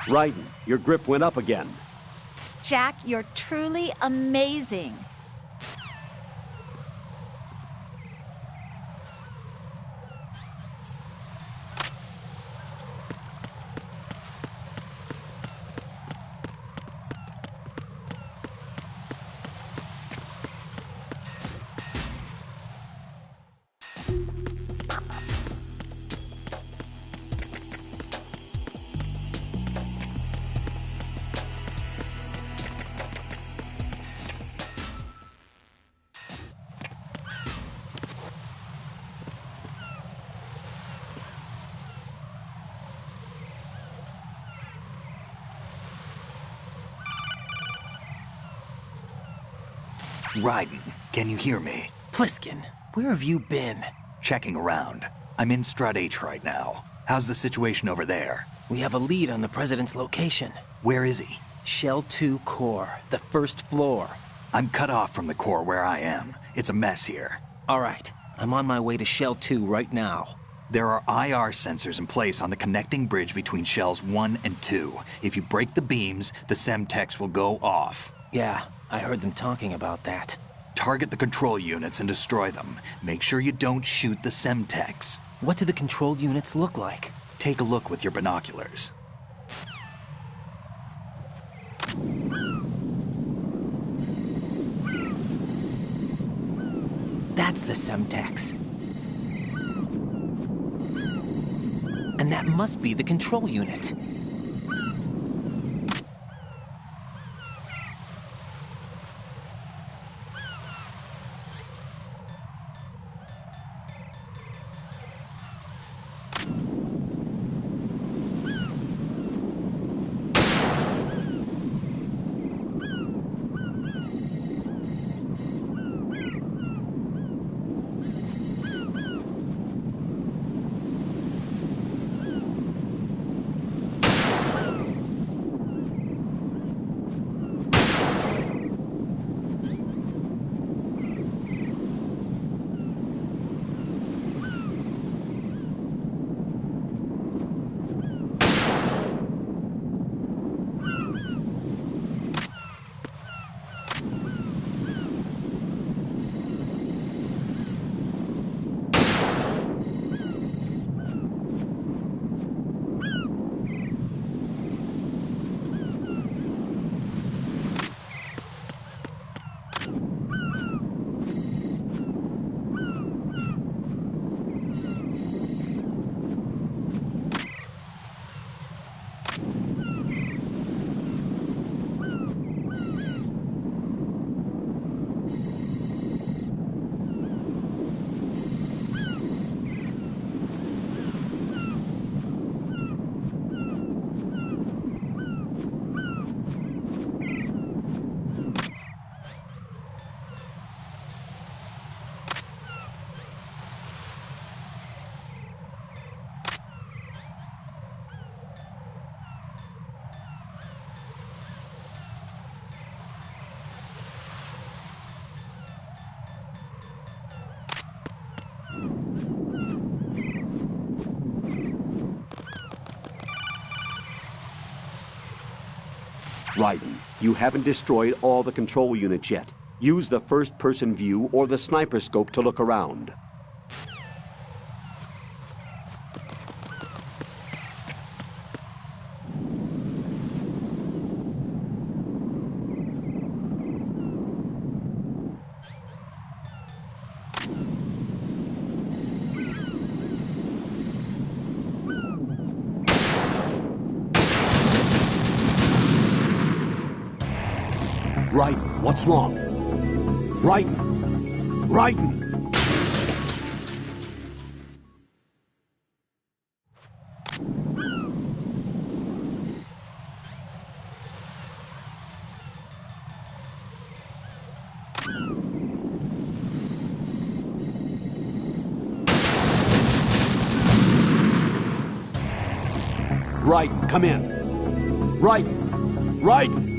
Raiden, your grip went up again. Jack, you're truly amazing. Raiden, can you hear me? Pliskin, where have you been? Checking around. I'm in Strut H right now. How's the situation over there? We have a lead on the President's location. Where is he? Shell 2 core, the first floor. I'm cut off from the core where I am. It's a mess here. All right, I'm on my way to Shell 2 right now. There are IR sensors in place on the connecting bridge between Shells 1 and 2. If you break the beams, the Semtex will go off. Yeah, I heard them talking about that. Target the control units and destroy them. Make sure you don't shoot the Semtex. What do the control units look like? Take a look with your binoculars. That's the Semtex. And that must be the control unit. Raiden, you haven't destroyed all the control units yet. Use the first-person view or the sniper scope to look around. Raiden, what's wrong? Raiden! Raiden! Raiden, come in. Raiden! Raiden!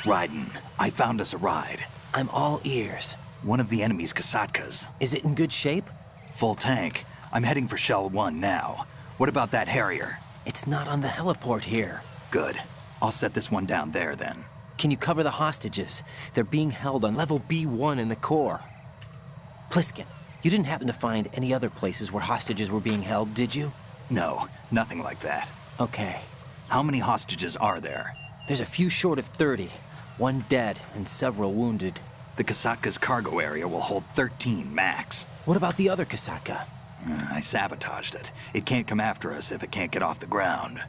Raiden, I found us a ride. I'm all ears. One of the enemy's Kasatkas. Is it in good shape? Full tank. I'm heading for Shell 1 now. What about that Harrier? It's not on the heliport here. Good. I'll set this one down there then. Can you cover the hostages? They're being held on level B1 in the core. Pliskin, you didn't happen to find any other places where hostages were being held, did you? No, nothing like that. Okay. How many hostages are there? There's a few short of 30. One dead and several wounded. The Kasatka's cargo area will hold 13 max. What about the other Kasatka? I sabotaged it. It can't come after us if it can't get off the ground.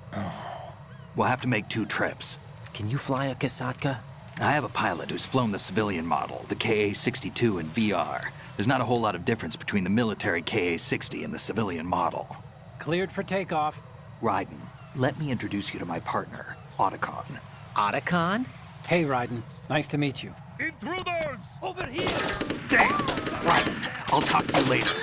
We'll have to make 2 trips. Can you fly a Kasatka? I have a pilot who's flown the civilian model, the KA-62 in VR. There's not a whole lot of difference between the military KA-60 and the civilian model. Cleared for takeoff. Raiden, let me introduce you to my partner, Otacon. Otacon? Hey, Raiden. Nice to meet you. Intruders! Over here! Damn! Raiden, I'll talk to you later.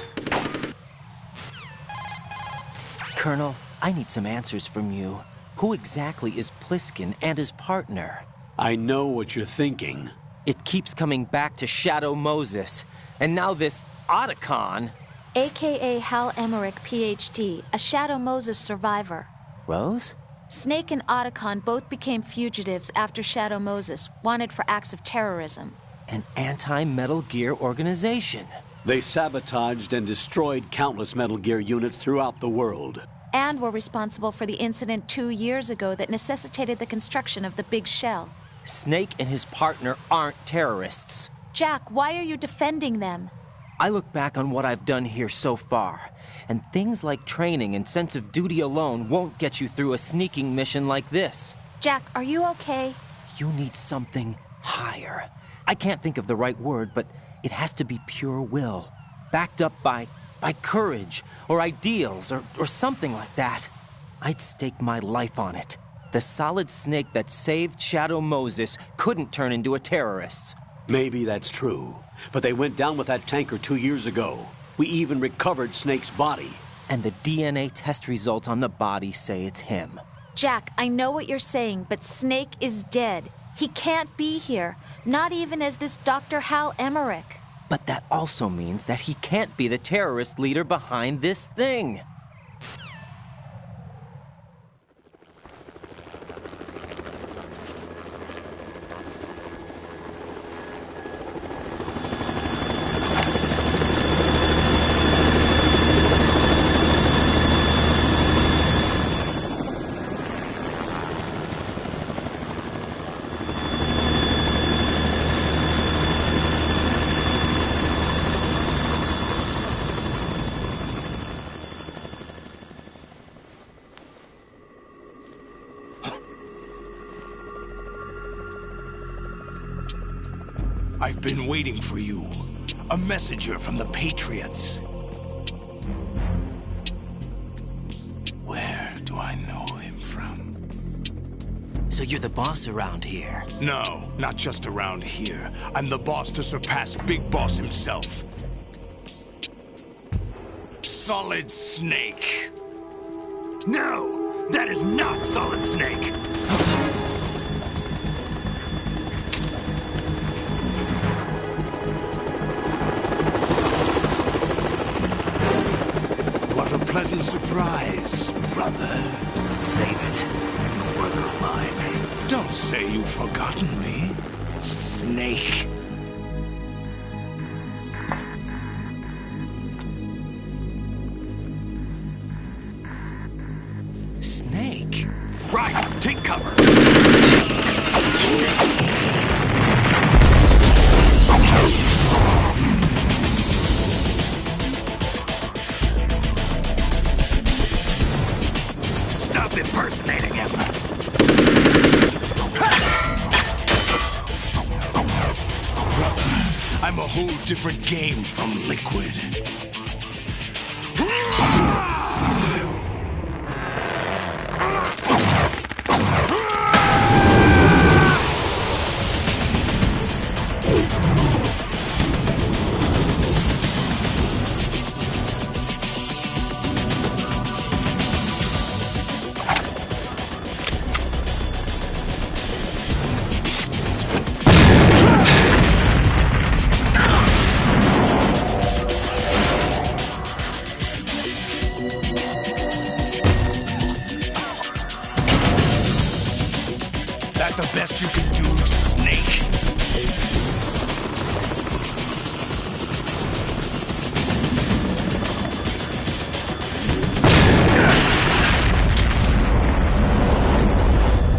Colonel, I need some answers from you. Who exactly is Pliskin and his partner? I know what you're thinking. It keeps coming back to Shadow Moses. And now this Otacon. AKA Hal Emmerich, PhD, a Shadow Moses survivor. Rose? Snake and Otacon both became fugitives after Shadow Moses, wanted for acts of terrorism. An anti-Metal Gear organization. They sabotaged and destroyed countless Metal Gear units throughout the world. And were responsible for the incident 2 years ago that necessitated the construction of the Big Shell. Snake and his partner aren't terrorists. Jack, why are you defending them? I look back on what I've done here so far, and things like training and sense of duty alone won't get you through a sneaking mission like this. Jack, are you okay? You need something higher. I can't think of the right word, but it has to be pure will, backed up by courage or ideals or something like that. I'd stake my life on it. The solid Snake that saved Shadow Moses couldn't turn into a terrorist. Maybe that's true, but they went down with that tanker 2 years ago. We even recovered Snake's body. And the DNA test results on the body say it's him. Jack, I know what you're saying, but Snake is dead. He can't be here, not even as this Dr. Hal Emmerich. But that also means that he can't be the terrorist leader behind this thing. I've been waiting for you. A messenger from the Patriots. Where do I know him from? So you're the boss around here? No, not just around here. I'm the boss to surpass Big Boss himself. Solid Snake. No! That is not Solid Snake! What a pleasant surprise, brother. Save it. You brother of mine. Don't say you've forgotten me, Snake. Snake? Right! Take cover! Stop impersonating him! I'm a whole different game from Liquid. That the best you can do, Snake?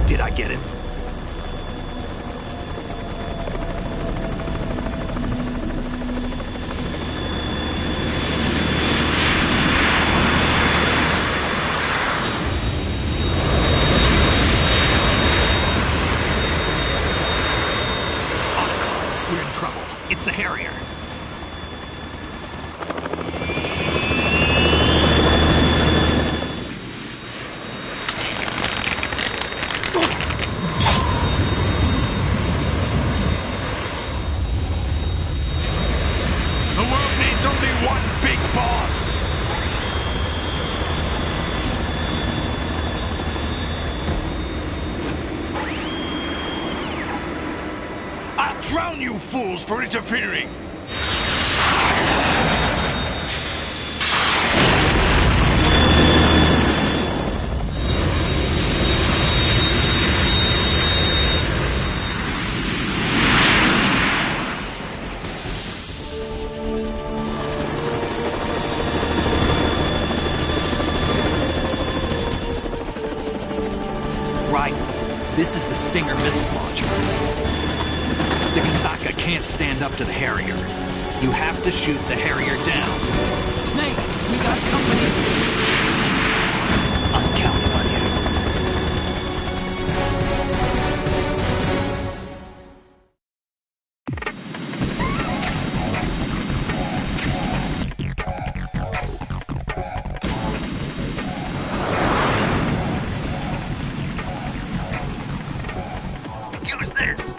Did I get it? We're in trouble. It's the Harrier. The world needs only one big boss. I'll drown you fools for interfering. Right. This is the Stinger missile launcher. The Kasaka can't stand up to the Harrier. You have to shoot the Harrier down. Snake, we got company. I'm counting on you. Use this!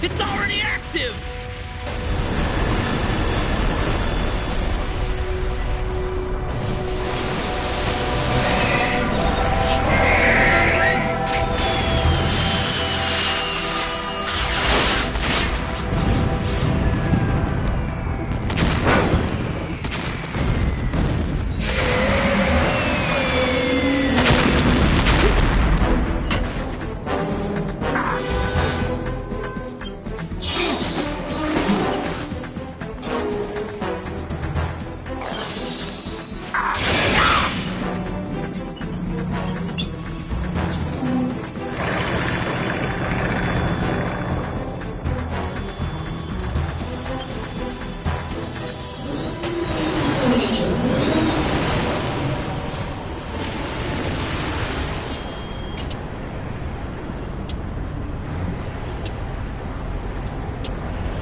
It's already active!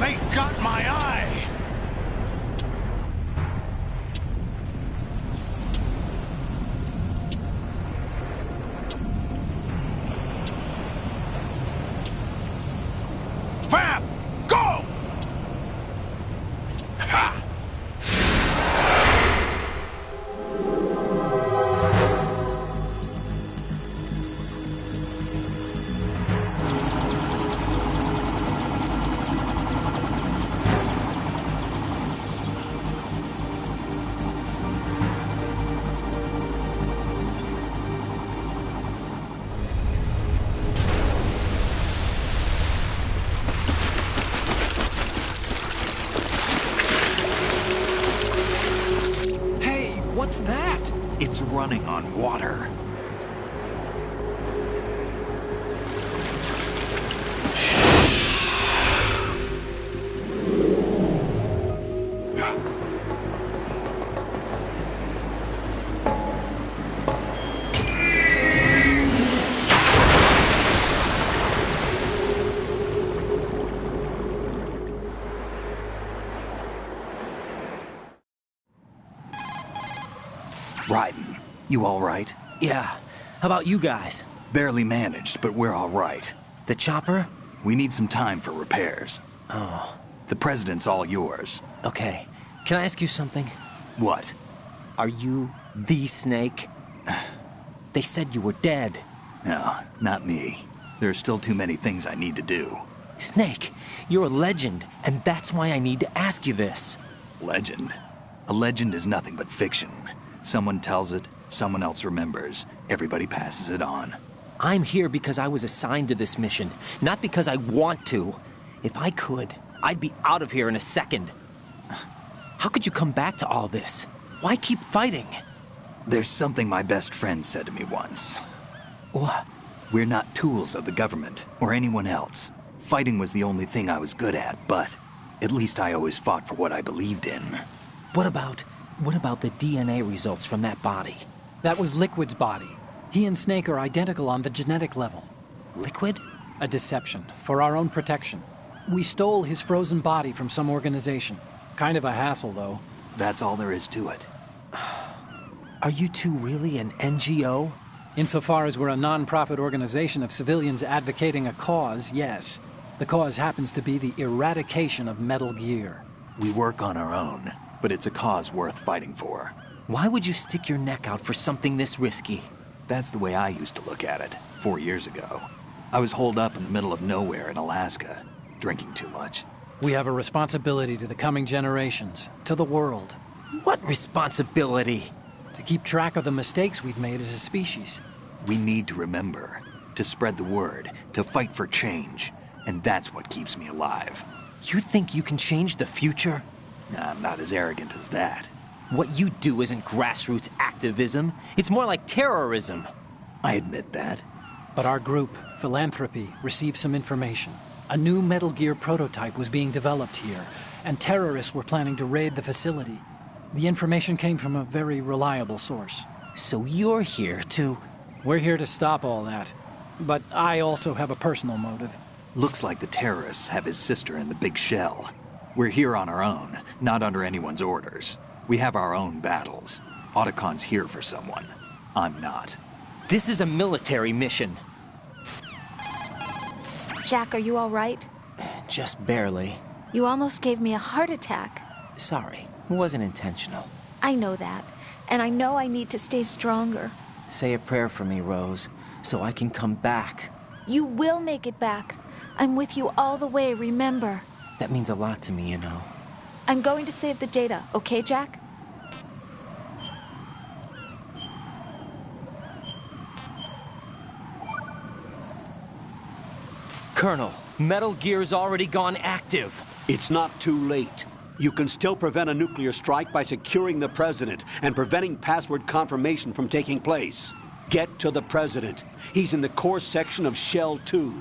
They got my eye! Fab! Go! Ha! What's that? It's running on water. Raiden, you all right? Yeah. How about you guys? Barely managed, but we're all right. The chopper? We need some time for repairs. Oh, The president's all yours. okay. Can I ask you something? What? Are you the Snake? They said you were dead. No, not me. There are still too many things I need to do. Snake, you're a legend, and that's why I need to ask you this. Legend? A legend is nothing but fiction. Someone tells it, someone else remembers. Everybody passes it on. I'm here because I was assigned to this mission, not because I want to. If I could, I'd be out of here in a second. How could you come back to all this? Why keep fighting? There's something my best friend said to me once. What? We're not tools of the government or anyone else. Fighting was the only thing I was good at, but at least I always fought for what I believed in. What about the DNA results from that body? That was Liquid's body. He and Snake are identical on the genetic level. Liquid? A deception, for our own protection. We stole his frozen body from some organization. Kind of a hassle, though. That's all there is to it. Are you two really an NGO? Insofar as we're a non-profit organization of civilians advocating a cause, yes. The cause happens to be the eradication of Metal Gear. We work on our own, but it's a cause worth fighting for. Why would you stick your neck out for something this risky? That's the way I used to look at it 4 years ago. I was holed up in the middle of nowhere in Alaska, drinking too much. We have a responsibility to the coming generations, to the world, What responsibility? to keep track of the mistakes we've made as a species. We need to remember, to spread the word, to fight for change, and that's what keeps me alive. You think you can change the future? I'm not as arrogant as that. What you do isn't grassroots activism. It's more like terrorism. I admit that. But our group, Philanthropy, received some information. A new Metal Gear prototype was being developed here, and terrorists were planning to raid the facility. The information came from a very reliable source. So you're here to... We're here to stop all that. But I also have a personal motive. Looks like the terrorists have his sister in the big shell. We're here on our own, not under anyone's orders. We have our own battles. Otacon's here for someone. I'm not. This is a military mission. Jack, are you all right? Just barely. You almost gave me a heart attack. Sorry, it wasn't intentional. I know that, and I know I need to stay stronger. Say a prayer for me, Rose, so I can come back. You will make it back. I'm with you all the way, remember. That means a lot to me, you know. I'm going to save the data, okay, Jack? Colonel, Metal Gear's already gone active. It's not too late. You can still prevent a nuclear strike by securing the president and preventing password confirmation from taking place. Get to the president. He's in the core section of Shell 2.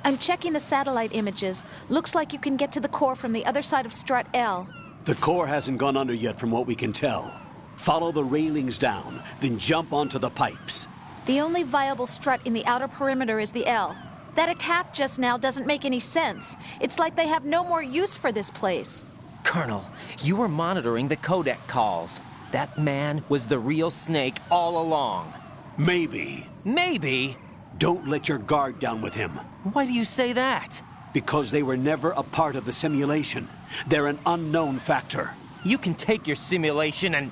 I'm checking the satellite images. Looks like you can get to the core from the other side of Strut L. The core hasn't gone under yet from what we can tell. Follow the railings down, then jump onto the pipes. The only viable strut in the outer perimeter is the L. That attack just now doesn't make any sense. It's like they have no more use for this place. Colonel, you were monitoring the codec calls. That man was the real Snake all along. Maybe. Maybe? Don't let your guard down with him. Why do you say that? Because they were never a part of the simulation. They're an unknown factor. You can take your simulation and...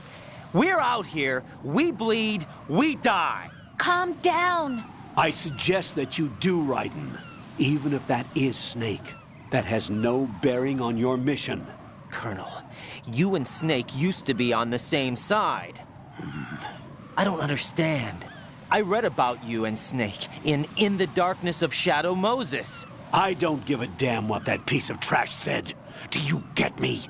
We're out here, we bleed, we die. Calm down. I suggest that you do, Raiden. Even if that is Snake. That has no bearing on your mission. Colonel, you and Snake used to be on the same side. I don't understand. I read about you and Snake in the Darkness of Shadow Moses. I don't give a damn what that piece of trash said. Do you get me?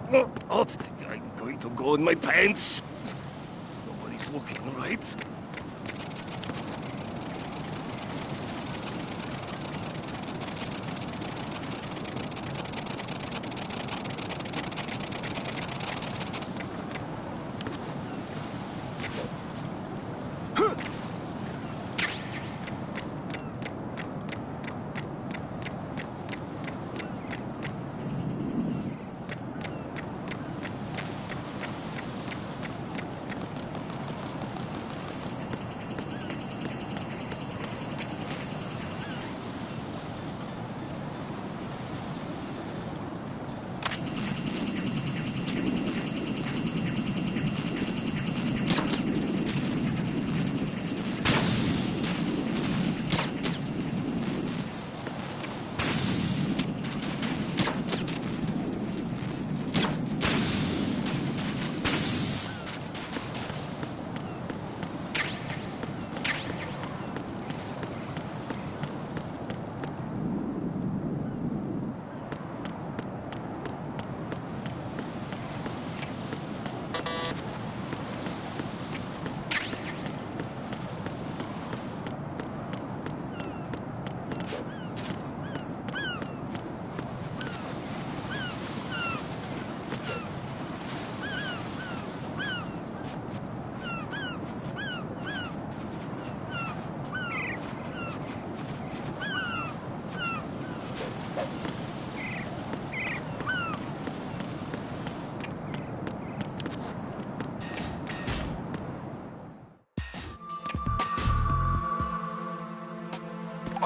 What? I'm going to go in my pants. Nobody's looking, right?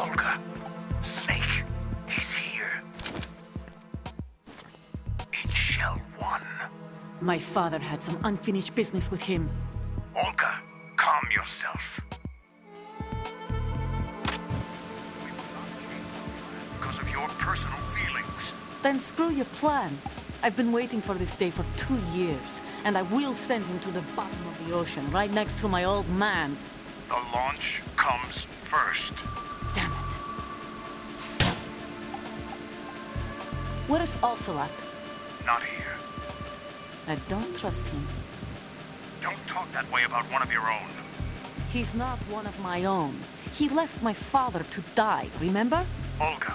Olga, Snake, he's here. In Shell 1. My father had some unfinished business with him. Olga, calm yourself. Because of your personal feelings. Then screw your plan. I've been waiting for this day for 2 years, and I will send him to the bottom of the ocean, right next to my old man. The launch comes first. Damn it. Where is Ocelot? Not here. I don't trust him. Don't talk that way about one of your own. He's not one of my own. He left my father to die, remember? Olga,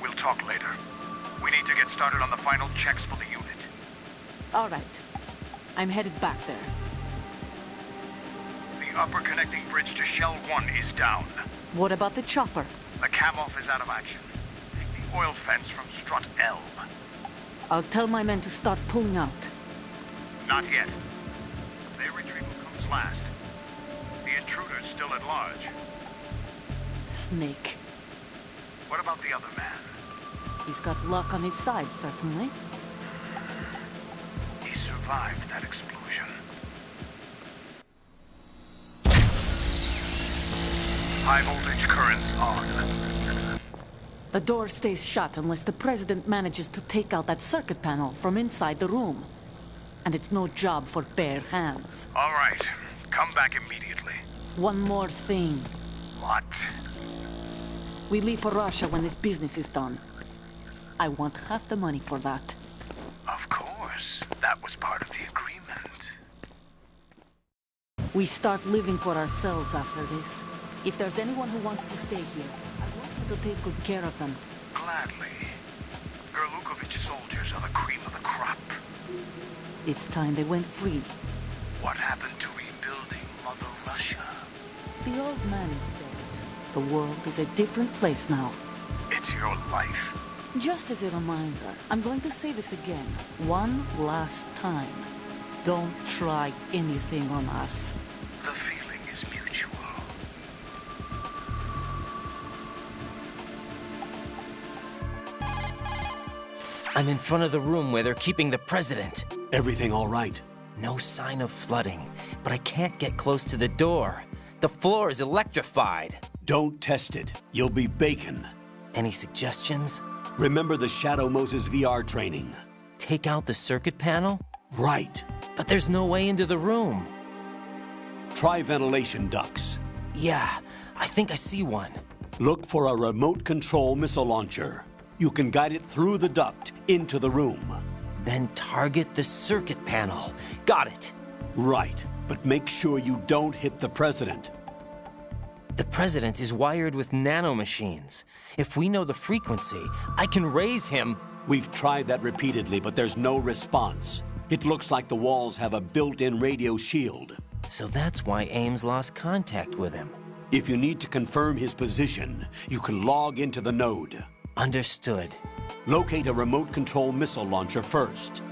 we'll talk later. We need to get started on the final checks for the unit. All right. I'm headed back there. The upper connecting bridge to Shell 1 is down. What about the chopper? The cam-off is out of action. Take the oil fence from strut L. I'll tell my men to start pulling out. Not yet. Their retrieval comes last. The intruder's still at large. Snake. What about the other man? He's got luck on his side, certainly. He survived that explosion. High voltage currents on. The door stays shut unless the president manages to take out that circuit panel from inside the room. And it's no job for bare hands. All right. Come back immediately. One more thing. What? We leave for Russia when this business is done. I want half the money for that. Of course. That was part of the agreement. We start living for ourselves after this. If there's anyone who wants to stay here, I want you to take good care of them. Gladly. Gerlukovich soldiers are the cream of the crop. It's time they went free. What happened to rebuilding Mother Russia? The old man is dead. The world is a different place now. It's your life. Just as a reminder, I'm going to say this again, one last time. Don't try anything on us. The feeling is mutual. I'm in front of the room where they're keeping the president. Everything all right? No sign of flooding, but I can't get close to the door. The floor is electrified. Don't test it. You'll be bacon. Any suggestions? Remember the Shadow Moses VR training? Take out the circuit panel? Right. But there's no way into the room. Try ventilation ducts. Yeah, I think I see one. Look for a remote control missile launcher. You can guide it through the duct into the room. Then target the circuit panel. Got it. Right, but make sure you don't hit the president. The president is wired with nanomachines. If we know the frequency, I can raise him. We've tried that repeatedly, but there's no response. It looks like the walls have a built-in radio shield. So that's why Ames lost contact with him. If you need to confirm his position, you can log into the node. Understood. Locate a remote control missile launcher first.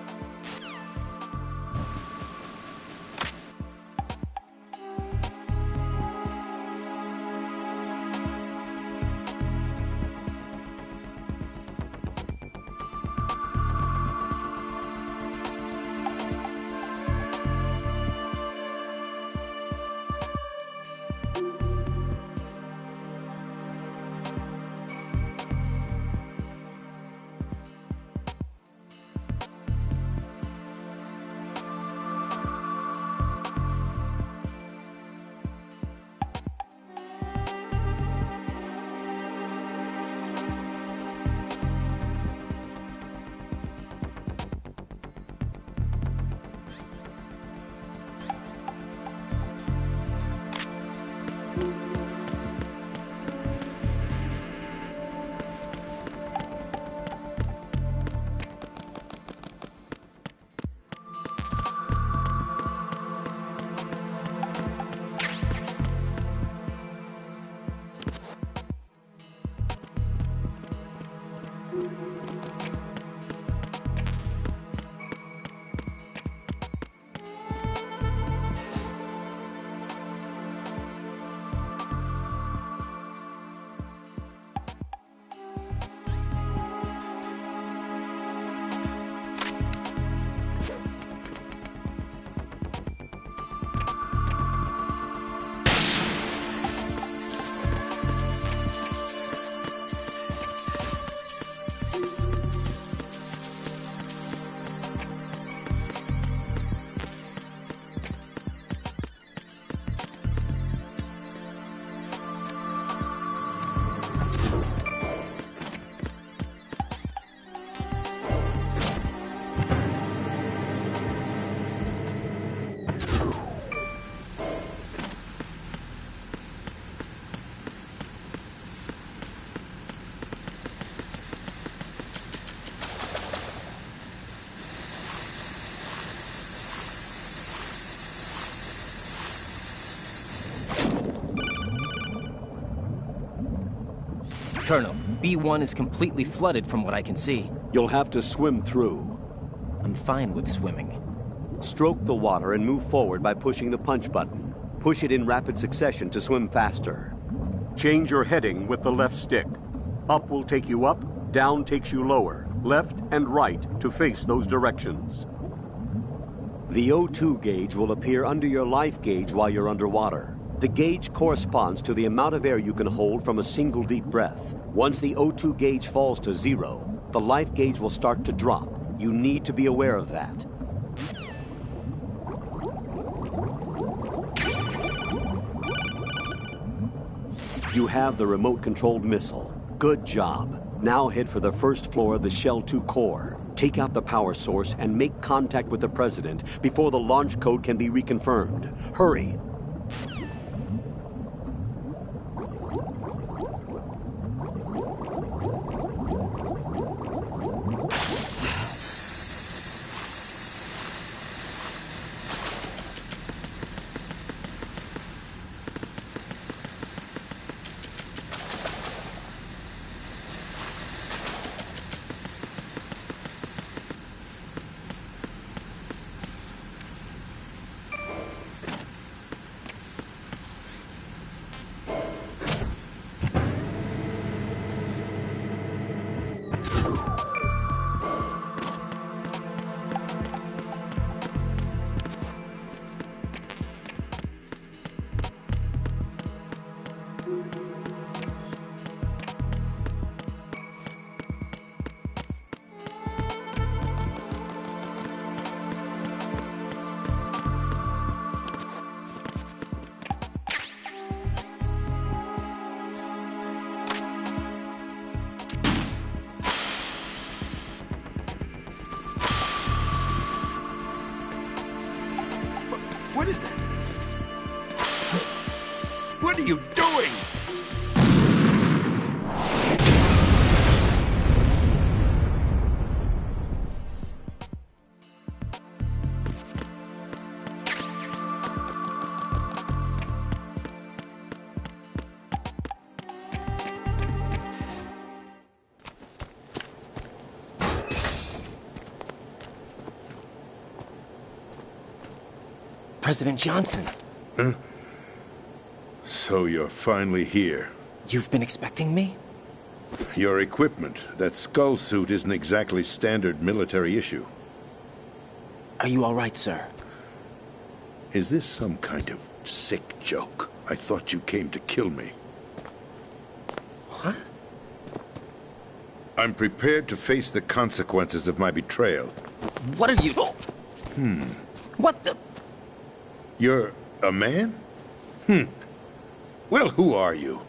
Colonel, B1 is completely flooded from what I can see. You'll have to swim through. I'm fine with swimming. Stroke the water and move forward by pushing the punch button. Push it in rapid succession to swim faster. Change your heading with the left stick. Up will take you up, down takes you lower, left and right to face those directions. The O2 gauge will appear under your life gauge while you're underwater. The gauge corresponds to the amount of air you can hold from a single deep breath. Once the O2 gauge falls to 0, the life gauge will start to drop. You need to be aware of that. You have the remote-controlled missile. Good job. Now head for the first floor of the Shell 2 core. Take out the power source and make contact with the President before the launch code can be reconfirmed. Hurry. What is that? What are you doing? President Johnson. Huh? So you're finally here. You've been expecting me? Your equipment, that skull suit, isn't exactly standard military issue. Are you all right, sir? Is this some kind of sick joke? I thought you came to kill me. What? I'm prepared to face the consequences of my betrayal. What are you... What the... You're a man? Well, who are you?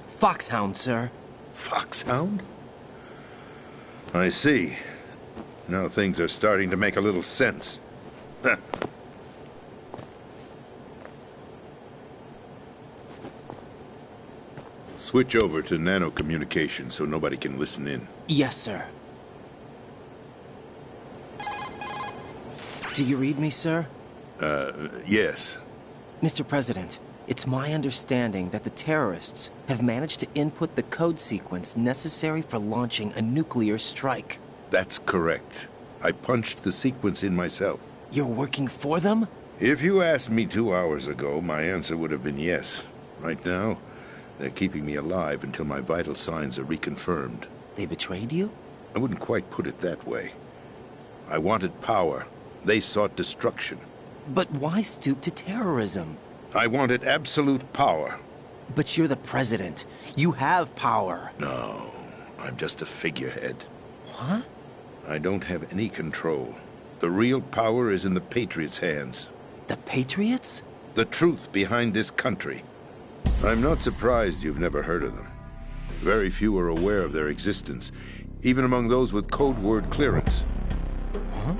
Foxhound, sir. Foxhound? I see. Now things are starting to make a little sense. Switch over to nano-communication so nobody can listen in. Yes, sir. Do you read me, sir? Yes. Mr. President, it's my understanding that the terrorists have managed to input the code sequence necessary for launching a nuclear strike. That's correct. I punched the sequence in myself. You're working for them? If you asked me 2 hours ago, my answer would have been yes. Right now, they're keeping me alive until my vital signs are reconfirmed. They betrayed you? I wouldn't quite put it that way. I wanted power. They sought destruction. But why stoop to terrorism? I wanted absolute power. But you're the president. You have power. No, I'm just a figurehead. What? I don't have any control. The real power is in the Patriots' hands. The Patriots? The truth behind this country. I'm not surprised you've never heard of them. Very few are aware of their existence, even among those with code word clearance. Huh?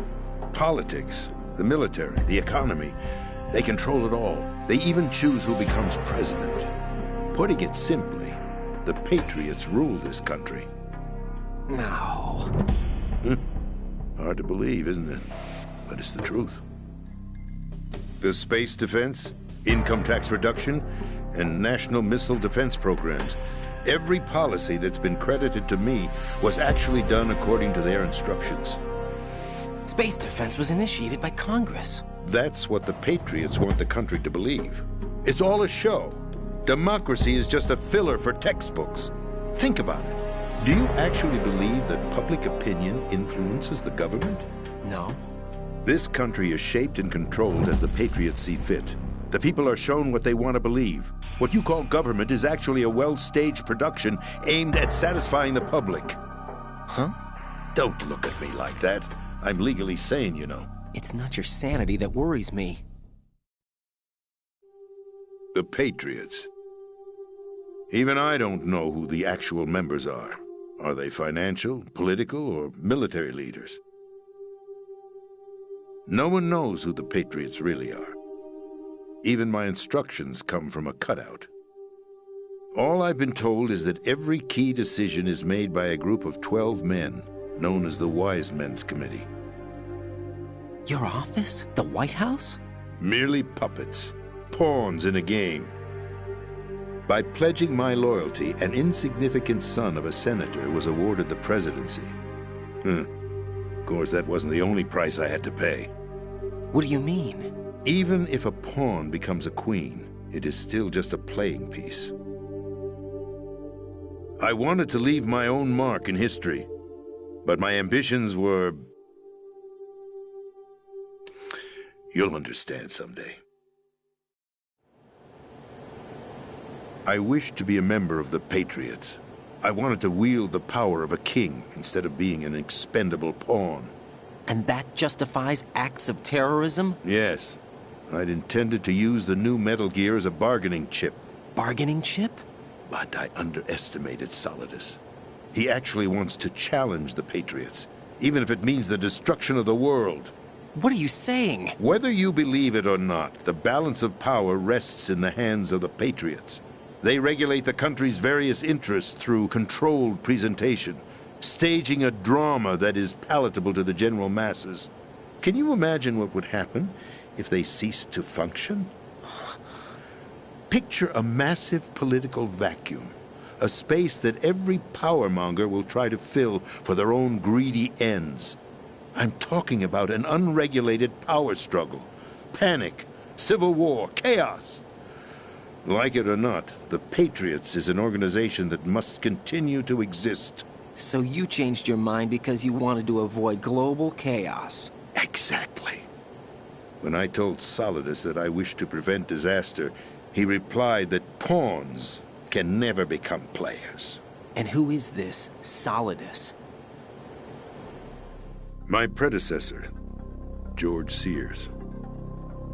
Politics, the military, the economy, they control it all. They even choose who becomes president. Putting it simply, the Patriots rule this country. No. Hard to believe, isn't it? But it's the truth. The space defense, income tax reduction, and national missile defense programs. Every policy that's been credited to me was actually done according to their instructions. Space defense was initiated by Congress. That's what the Patriots want the country to believe. It's all a show. Democracy is just a filler for textbooks. Think about it. Do you actually believe that public opinion influences the government? No. This country is shaped and controlled as the Patriots see fit. The people are shown what they want to believe. What you call government is actually a well-staged production aimed at satisfying the public. Huh? Don't look at me like that. I'm legally sane, you know. It's not your sanity that worries me. The Patriots. Even I don't know who the actual members are. Are they financial, political, or military leaders? No one knows who the Patriots really are. Even my instructions come from a cutout. All I've been told is that every key decision is made by a group of 12 men, known as the Wise Men's Committee. Your office? The White House? Merely puppets, pawns in a game. By pledging my loyalty, an insignificant son of a senator was awarded the presidency. Of course, that wasn't the only price I had to pay. What do you mean? Even if a pawn becomes a queen, it is still just a playing piece. I wanted to leave my own mark in history, but my ambitions were... You'll understand someday. I wished to be a member of the Patriots. I wanted to wield the power of a king instead of being an expendable pawn. And that justifies acts of terrorism? Yes. I'd intended to use the new Metal Gear as a bargaining chip. Bargaining chip? But I underestimated Solidus. He actually wants to challenge the Patriots, even if it means the destruction of the world. What are you saying? Whether you believe it or not, the balance of power rests in the hands of the Patriots. They regulate the country's various interests through controlled presentation, staging a drama that is palatable to the general masses. Can you imagine what would happen if they ceased to function? Picture a massive political vacuum, a space that every powermonger will try to fill for their own greedy ends. I'm talking about an unregulated power struggle, panic, civil war, chaos. Like it or not, the Patriots is an organization that must continue to exist. So you changed your mind because you wanted to avoid global chaos. Exactly. When I told Solidus that I wished to prevent disaster, he replied that pawns can never become players. And who is this Solidus? My predecessor, George Sears.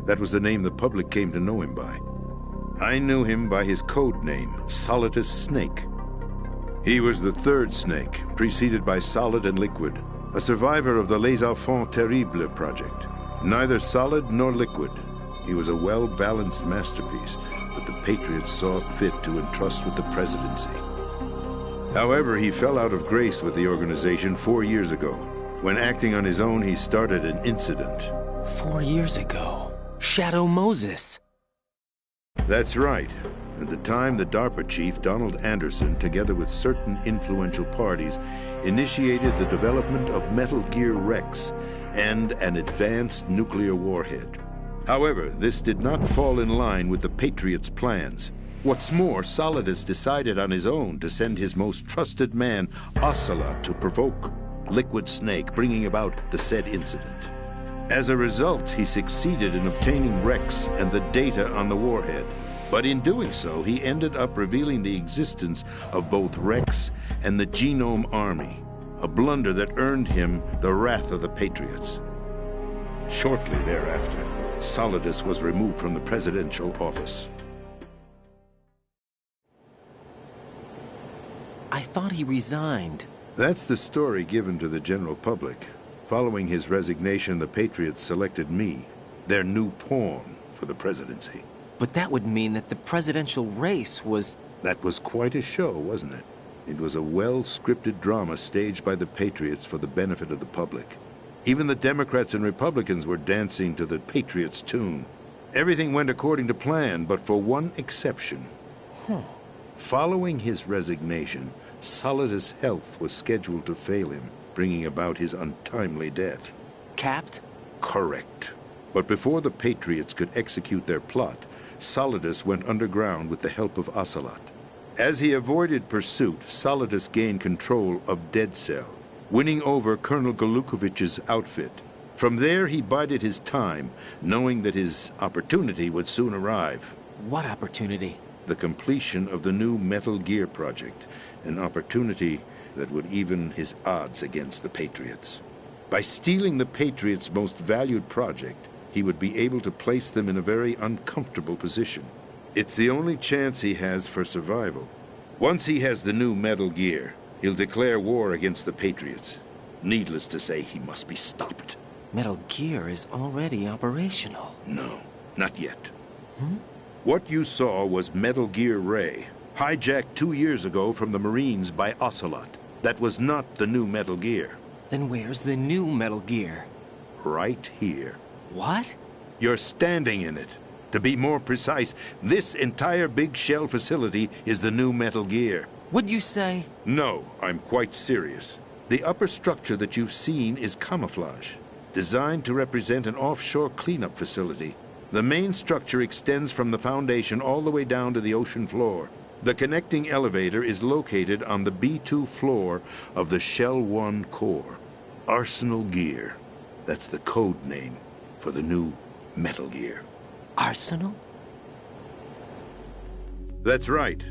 That was the name the public came to know him by. I knew him by his code name, Solidus Snake. He was the third Snake, preceded by Solid and Liquid, a survivor of the Les Enfants Terribles project. Neither solid nor liquid, he was a well-balanced masterpiece that the Patriots saw fit to entrust with the presidency. However, he fell out of grace with the organization 4 years ago. When acting on his own, he started an incident. 4 years ago? Shadow Moses. That's right. At the time, the DARPA chief, Donald Anderson, together with certain influential parties, initiated the development of Metal Gear Rex and an advanced nuclear warhead. However, this did not fall in line with the Patriots' plans. What's more, Solidus decided on his own to send his most trusted man, Ocelot, to provoke Liquid Snake, bringing about the said incident. As a result, he succeeded in obtaining Rex and the data on the warhead. But in doing so, he ended up revealing the existence of both Rex and the Genome Army, a blunder that earned him the wrath of the Patriots. Shortly thereafter, Solidus was removed from the presidential office. I thought he resigned. That's the story given to the general public. Following his resignation, the Patriots selected me, their new pawn, for the presidency. But that would mean that the presidential race was... That was quite a show, wasn't it? It was a well-scripted drama staged by the Patriots for the benefit of the public. Even the Democrats and Republicans were dancing to the Patriots' tune. Everything went according to plan, but for one exception. Following his resignation, Solidus' health was scheduled to fail him, bringing about his untimely death. Capped? Correct. But before the Patriots could execute their plot, Solidus went underground with the help of Ocelot. As he avoided pursuit, Solidus gained control of Dead Cell, winning over Colonel Golukovich's outfit. From there, he bided his time, knowing that his opportunity would soon arrive. What opportunity? The completion of the new Metal Gear project, an opportunity that would even his odds against the Patriots. By stealing the Patriots' most valued project, he would be able to place them in a very uncomfortable position. It's the only chance he has for survival. Once he has the new Metal Gear, he'll declare war against the Patriots. Needless to say, he must be stopped. Metal Gear is already operational. No, not yet. What you saw was Metal Gear Ray, hijacked 2 years ago from the Marines by Ocelot. That was not the new Metal Gear. Then where's the new Metal Gear? Right here. What? You're standing in it. To be more precise, this entire big shell facility is the new Metal Gear. Would you say? No, I'm quite serious. The upper structure that you've seen is camouflage, designed to represent an offshore cleanup facility. The main structure extends from the foundation all the way down to the ocean floor. The connecting elevator is located on the B2 floor of the Shell 1 core. Arsenal Gear. That's the code name for the new Metal Gear. Arsenal? That's right.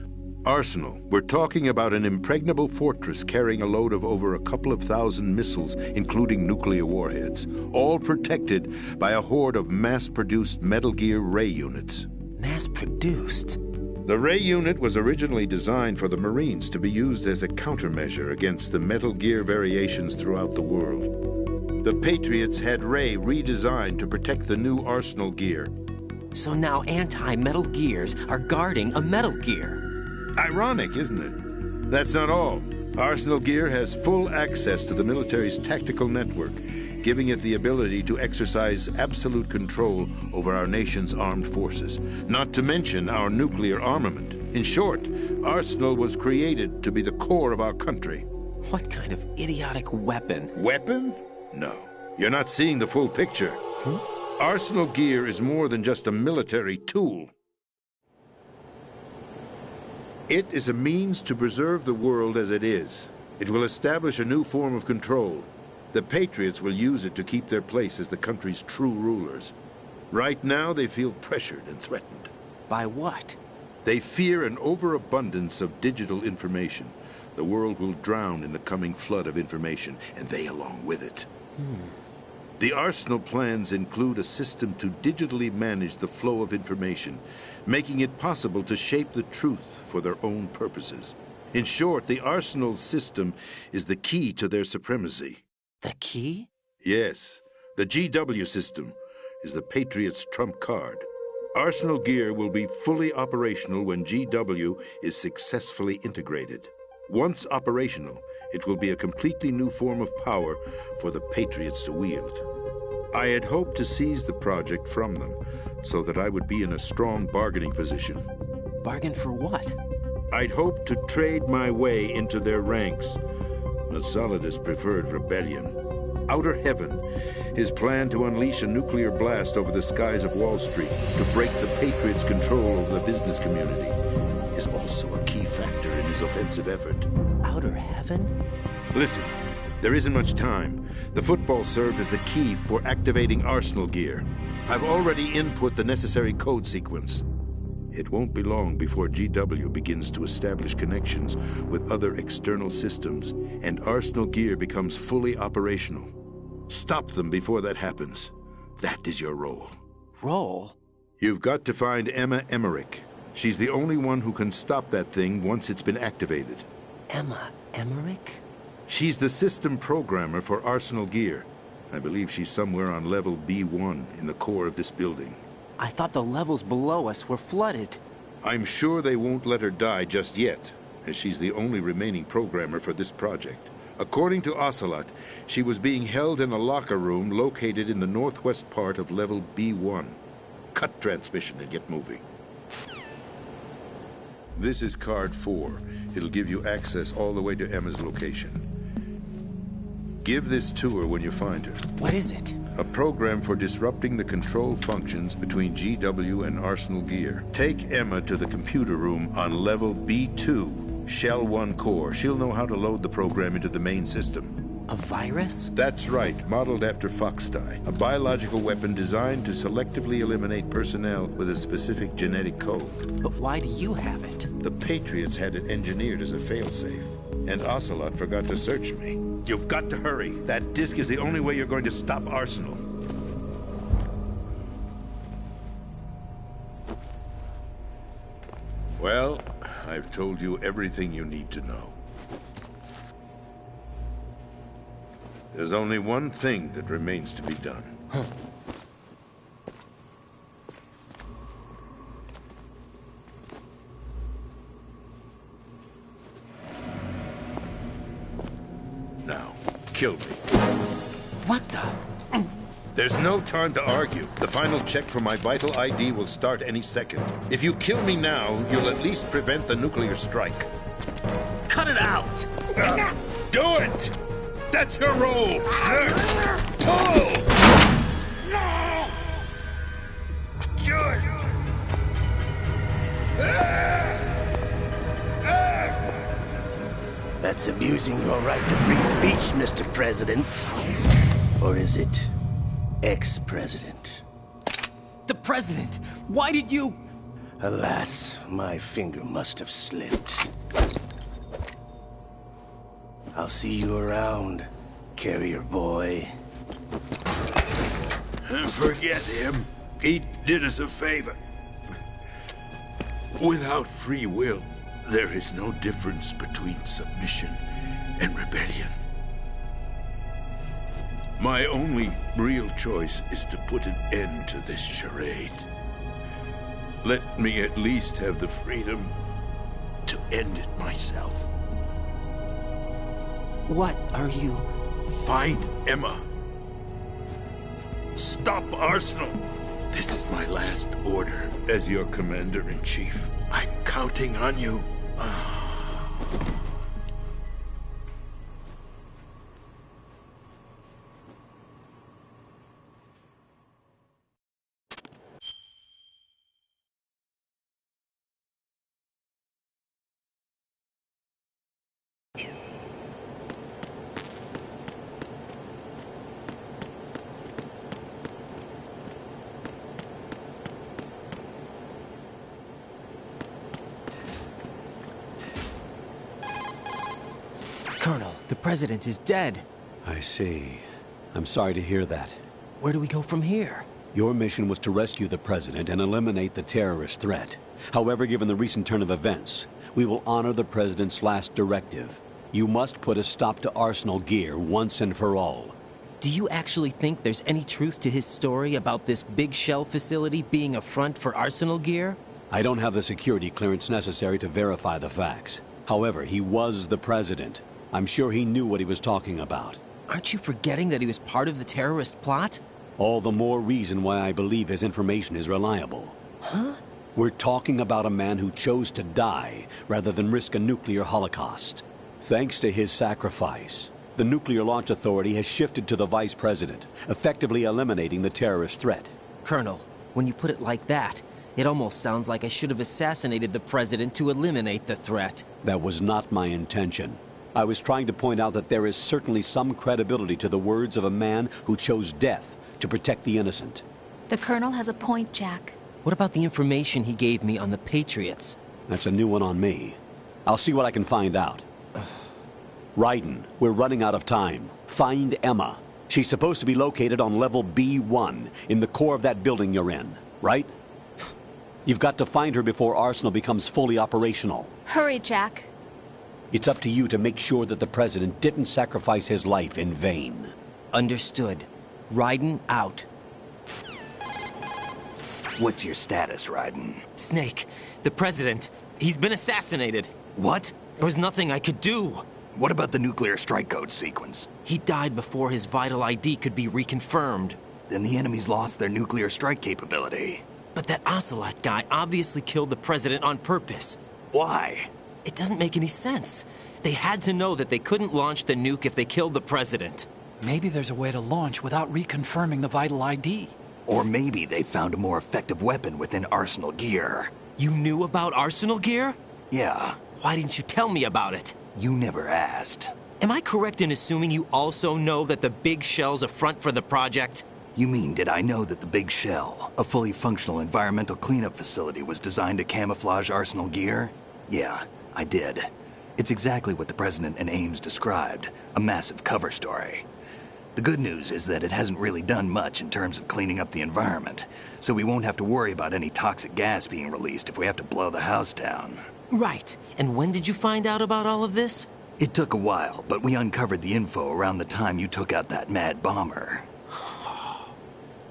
Arsenal. We're talking about an impregnable fortress carrying a load of over a couple of thousand missiles, including nuclear warheads, all protected by a horde of mass-produced Metal Gear Ray units. Mass-produced? The Ray unit was originally designed for the Marines to be used as a countermeasure against the Metal Gear variations throughout the world. The Patriots had Ray redesigned to protect the new Arsenal Gear. So now anti-Metal Gears are guarding a Metal Gear. Ironic, isn't it? That's not all. Arsenal Gear has full access to the military's tactical network, giving it the ability to exercise absolute control over our nation's armed forces, not to mention our nuclear armament. In short, Arsenal was created to be the core of our country. What kind of idiotic weapon? Weapon? No. You're not seeing the full picture. Arsenal Gear is more than just a military tool. It is a means to preserve the world as it is. It will establish a new form of control. The Patriots will use it to keep their place as the country's true rulers. Right now, they feel pressured and threatened. By what? They fear an overabundance of digital information. The world will drown in the coming flood of information, and they along with it. The Arsenal plans include a system to digitally manage the flow of information, making it possible to shape the truth for their own purposes. In short, the Arsenal system is the key to their supremacy. The key? Yes. The GW system is the Patriots' trump card. Arsenal Gear will be fully operational when GW is successfully integrated. Once operational, it will be a completely new form of power for the Patriots to wield. I had hoped to seize the project from them, so that I would be in a strong bargaining position. Bargain for what? I'd hoped to trade my way into their ranks, but Solidus preferred rebellion. Outer Heaven, his plan to unleash a nuclear blast over the skies of Wall Street to break the Patriots' control over the business community, is also a key factor in his offensive effort. Outer Heaven? Listen, there isn't much time. The football served as the key for activating Arsenal Gear. I've already input the necessary code sequence. It won't be long before GW begins to establish connections with other external systems, and Arsenal Gear becomes fully operational. Stop them before that happens. That is your role. Role? You've got to find Emma Emmerich. She's the only one who can stop that thing once it's been activated. Emma Emmerich? She's the system programmer for Arsenal Gear. I believe she's somewhere on level B1 in the core of this building. I thought the levels below us were flooded. I'm sure they won't let her die just yet, as she's the only remaining programmer for this project. According to Ocelot, she was being held in a locker room located in the northwest part of level B1. Cut transmission and get moving. This is card 4. It'll give you access all the way to Emma's location. Give this to her when you find her. What is it? A program for disrupting the control functions between GW and Arsenal Gear. Take Emma to the computer room on level B2, Shell 1 core. She'll know how to load the program into the main system. A virus? That's right, modeled after Foxdie. A biological weapon designed to selectively eliminate personnel with a specific genetic code. But why do you have it? The Patriots had it engineered as a failsafe. And Ocelot forgot to search me. You've got to hurry. That disk is the only way you're going to stop Arsenal. Well, I've told you everything you need to know. There's only one thing that remains to be done. Huh. Now, kill me. What the? There's no time to argue. The final check for my vital ID will start any second. If you kill me now, you'll at least prevent the nuclear strike. Cut it out! Do it! That's your role! Pull! No! Good! That's abusing your right to free speech, Mr. President. Or is it ex-president? The president! Why did you... Alas, my finger must have slipped. I'll see you around, carrier boy. Forget him. He did us a favor. Without free will, there is no difference between submission and rebellion. My only real choice is to put an end to this charade. Let me at least have the freedom to end it myself. What are you... Find Emma. Stop Arsenal. This is my last order as your commander-in-chief. I'm counting on you. Colonel, the president is dead. I see. I'm sorry to hear that. Where do we go from here? Your mission was to rescue the president and eliminate the terrorist threat. However, given the recent turn of events, we will honor the president's last directive. You must put a stop to Arsenal Gear once and for all. Do you actually think there's any truth to his story about this big shell facility being a front for Arsenal Gear? I don't have the security clearance necessary to verify the facts. However, he was the president. I'm sure he knew what he was talking about. Aren't you forgetting that he was part of the terrorist plot? All the more reason why I believe his information is reliable. Huh? We're talking about a man who chose to die rather than risk a nuclear holocaust. Thanks to his sacrifice, the Nuclear Launch Authority has shifted to the vice president, effectively eliminating the terrorist threat. Colonel, when you put it like that, it almost sounds like I should have assassinated the president to eliminate the threat. That was not my intention. I was trying to point out that there is certainly some credibility to the words of a man who chose death to protect the innocent. The Colonel has a point, Jack. What about the information he gave me on the Patriots? That's a new one on me. I'll see what I can find out. Raiden, we're running out of time. Find Emma. She's supposed to be located on level B1, in the core of that building you're in, right? You've got to find her before Arsenal becomes fully operational. Hurry, Jack. It's up to you to make sure that the president didn't sacrifice his life in vain. Understood. Raiden out. What's your status, Raiden? Snake, the president, he's been assassinated. What? There was nothing I could do. What about the nuclear strike code sequence? He died before his vital ID could be reconfirmed. Then the enemy's lost their nuclear strike capability. But that Ocelot guy obviously killed the president on purpose. Why? It doesn't make any sense. They had to know that they couldn't launch the nuke if they killed the president. Maybe there's a way to launch without reconfirming the vital ID. Or maybe they found a more effective weapon within Arsenal gear. You knew about Arsenal gear? Yeah. Why didn't you tell me about it? You never asked. Am I correct in assuming you also know that the Big Shell's a front for the project? You mean, did I know that the Big Shell, a fully functional environmental cleanup facility, was designed to camouflage Arsenal gear? Yeah, I did. It's exactly what the President and Ames described, a massive cover story. The good news is that it hasn't really done much in terms of cleaning up the environment, so we won't have to worry about any toxic gas being released if we have to blow the house down. Right. And when did you find out about all of this? It took a while, but we uncovered the info around the time you took out that mad bomber.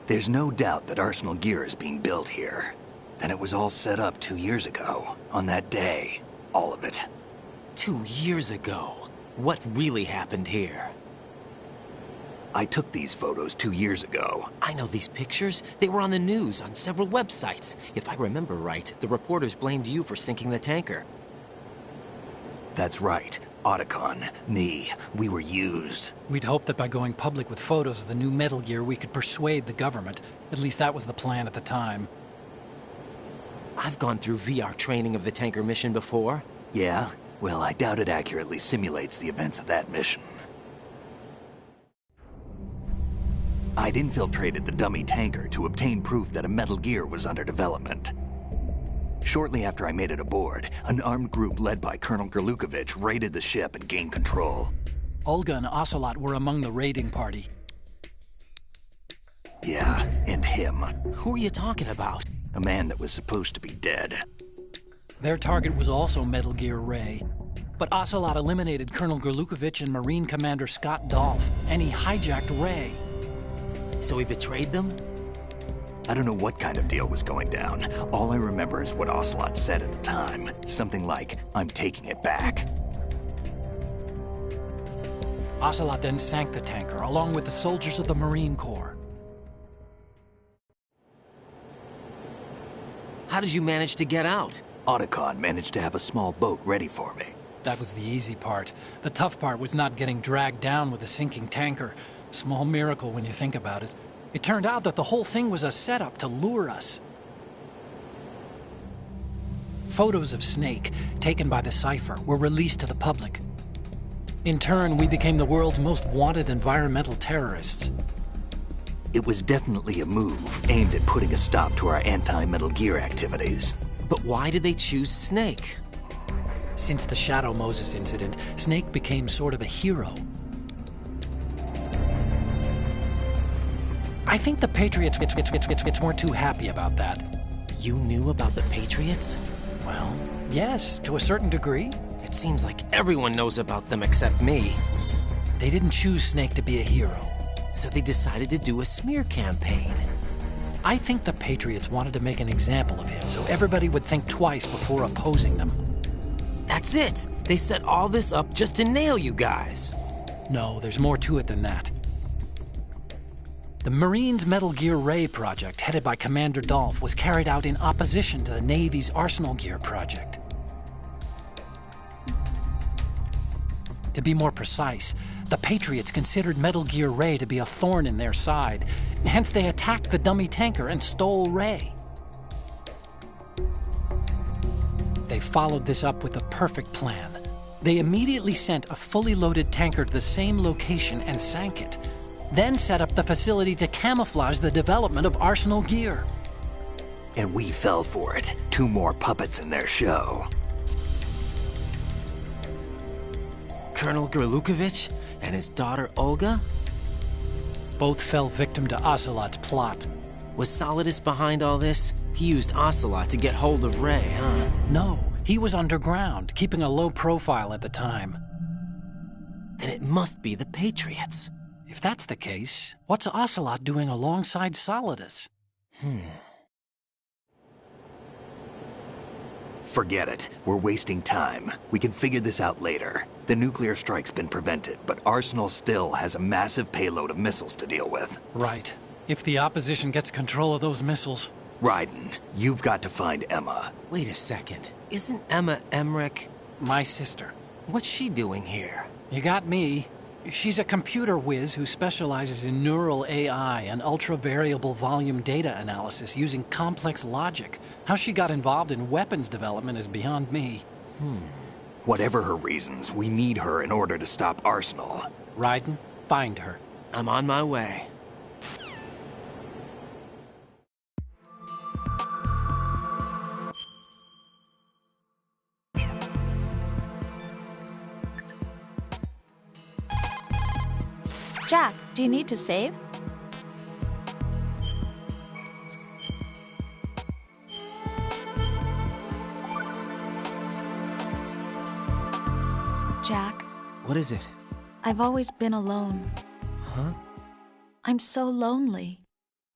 There's no doubt that Arsenal gear is being built here. Then it was all set up 2 years ago, on that day. All of it. 2 years ago? What really happened here? I took these photos 2 years ago. I know these pictures. They were on the news, on several websites. If I remember right, the reporters blamed you for sinking the tanker. That's right. Otacon, me, we were used. We'd hoped that by going public with photos of the new Metal Gear, we could persuade the government. At least that was the plan at the time. I've gone through VR training of the tanker mission before. Yeah? Well, I doubt it accurately simulates the events of that mission. I'd infiltrated the dummy tanker to obtain proof that a Metal Gear was under development. Shortly after I made it aboard, an armed group led by Colonel Gerlukovich raided the ship and gained control. Olga and Ocelot were among the raiding party. Yeah, and him. Who are you talking about? A man that was supposed to be dead. Their target was also Metal Gear Ray. But Ocelot eliminated Colonel Gerlukovich and Marine Commander Scott Dolph, and he hijacked Ray. So he betrayed them? I don't know what kind of deal was going down. All I remember is what Ocelot said at the time. Something like, "I'm taking it back." Ocelot then sank the tanker, along with the soldiers of the Marine Corps. How did you manage to get out? Otacon managed to have a small boat ready for me. That was the easy part. The tough part was not getting dragged down with a sinking tanker. A small miracle when you think about it. It turned out that the whole thing was a setup to lure us. Photos of Snake, taken by the Cypher, were released to the public. In turn, we became the world's most wanted environmental terrorists. It was definitely a move aimed at putting a stop to our anti-Metal Gear activities. But why did they choose Snake? Since the Shadow Moses incident, Snake became sort of a hero. I think the Patriots weren't too happy about that. You knew about the Patriots? Well, yes, to a certain degree. It seems like everyone knows about them except me. They didn't choose Snake to be a hero. So they decided to do a smear campaign. I think the Patriots wanted to make an example of him so everybody would think twice before opposing them. That's it! They set all this up just to nail you guys. No, there's more to it than that. The Marines' Metal Gear Ray project, headed by Commander Dolph, was carried out in opposition to the Navy's Arsenal Gear project. To be more precise, the Patriots considered Metal Gear Ray to be a thorn in their side. Hence, they attacked the dummy tanker and stole Ray. They followed this up with a perfect plan. They immediately sent a fully loaded tanker to the same location and sank it. Then set up the facility to camouflage the development of Arsenal Gear. And we fell for it. 2 more puppets in their show. Colonel Gerlukovich and his daughter Olga? Both fell victim to Ocelot's plot. Was Solidus behind all this? He used Ocelot to get hold of Ray, huh? No, he was underground, keeping a low profile at the time. Then it must be the Patriots. If that's the case, what's Ocelot doing alongside Solidus? Forget it. We're wasting time. We can figure this out later. The nuclear strike's been prevented, but Arsenal still has a massive payload of missiles to deal with. Right. If the opposition gets control of those missiles, Raiden, you've got to find Emma. Wait a second. Isn't Emma Emmerich? My sister. What's she doing here? You got me. She's a computer whiz who specializes in neural AI and ultra-variable volume data analysis using complex logic. How she got involved in weapons development is beyond me. Whatever her reasons, we need her in order to stop Arsenal. Raiden, find her. I'm on my way. Jack, do you need to save? Jack, What is it? I've always been alone. Huh? I'm so lonely.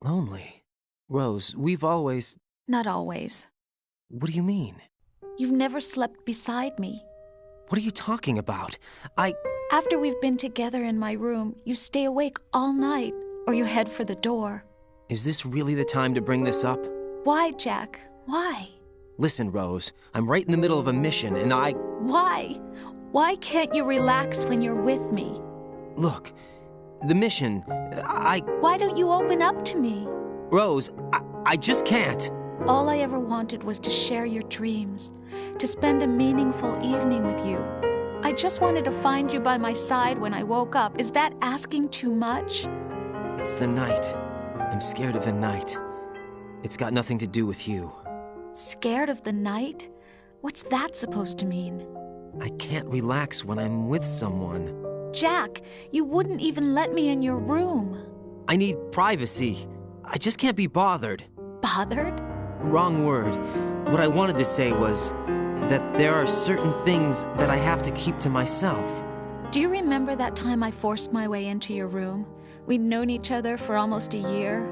Lonely. Rose, we've always... Not always. What do you mean? You've never slept beside me. What are you talking about? After we've been together in my room, you stay awake all night, or you head for the door. Is this really the time to bring this up? Why, Jack? Why? Listen, Rose, I'm right in the middle of a mission, and Why? Why can't you relax when you're with me? Look, the mission, Why don't you open up to me? Rose, I just can't. All I ever wanted was to share your dreams, to spend a meaningful evening with you. I just wanted to find you by my side when I woke up. Is that asking too much? It's the night. I'm scared of the night. It's got nothing to do with you. Scared of the night? What's that supposed to mean? I can't relax when I'm with someone. Jack, you wouldn't even let me in your room. I need privacy. I just can't be bothered. Bothered? Wrong word. What I wanted to say was that there are certain things that I have to keep to myself. Do you remember that time I forced my way into your room? We'd known each other for almost a year,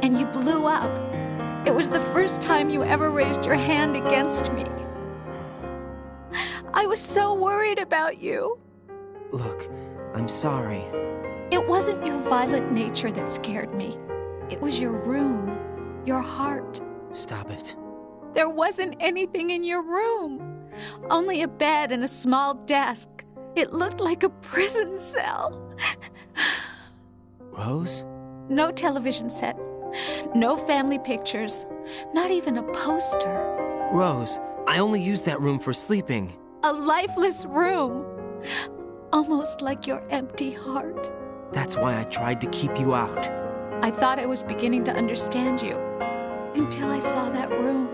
and you blew up. It was the first time you ever raised your hand against me. I was so worried about you. Look, I'm sorry. It wasn't your violent nature that scared me. It was your room, your heart. Stop it. There wasn't anything in your room. Only a bed and a small desk. It looked like a prison cell. Rose? No television set. No family pictures. Not even a poster. Rose, I only use that room for sleeping. A lifeless room. Almost like your empty heart. That's why I tried to keep you out. I thought I was beginning to understand you. Until I saw that room.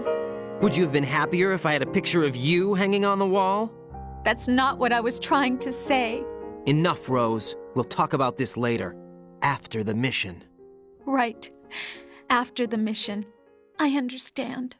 Would you have been happier if I had a picture of you hanging on the wall? That's not what I was trying to say. Enough, Rose. We'll talk about this later. After the mission. Right. After the mission. I understand.